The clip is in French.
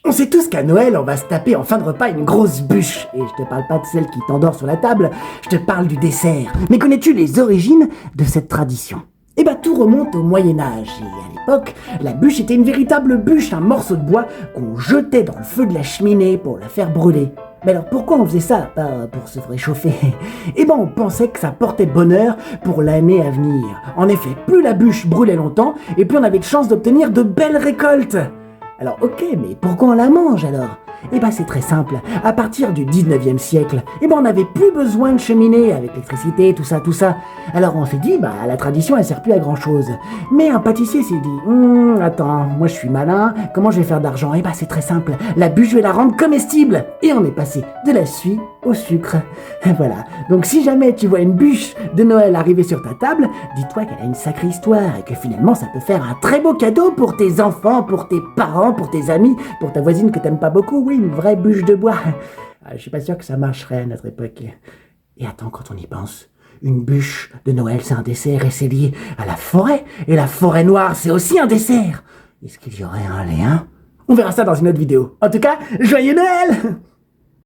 On sait tous qu'à Noël, on va se taper en fin de repas une grosse bûche. Et je te parle pas de celle qui t'endort sur la table, je te parle du dessert. Mais connais-tu les origines de cette tradition? Eh ben tout remonte au Moyen-Âge. Et à l'époque, la bûche était une véritable bûche, un morceau de bois qu'on jetait dans le feu de la cheminée pour la faire brûler. Mais alors pourquoi on faisait ça? Pas pour se réchauffer. Eh ben on pensait que ça portait bonheur pour l'année à venir. En effet, plus la bûche brûlait longtemps, et plus on avait de chances d'obtenir de belles récoltes. Alors ok, mais pourquoi on la mange alors? Eh ben c'est très simple, à partir du 19e siècle, eh ben on n'avait plus besoin de cheminée avec l'électricité, tout ça, tout ça. Alors on s'est dit, bah la tradition elle sert plus à grand chose. Mais un pâtissier s'est dit, attends, moi je suis malin, comment je vais faire d'argent? Eh ben c'est très simple, la bûche je vais la rendre comestible. Et on est passé de la suie au sucre. Voilà, donc si jamais tu vois une bûche de Noël arriver sur ta table, dis-toi qu'elle a une sacrée histoire et que finalement ça peut faire un très beau cadeau pour tes enfants, pour tes parents, pour tes amis, pour ta voisine que t'aimes pas beaucoup, oui, une vraie bûche de bois. Je suis pas sûr que ça marcherait à notre époque. Et attends, quand on y pense, une bûche de Noël c'est un dessert et c'est lié à la forêt, et la forêt noire c'est aussi un dessert. Est-ce qu'il y aurait un lien? On verra ça dans une autre vidéo. En tout cas, joyeux Noël!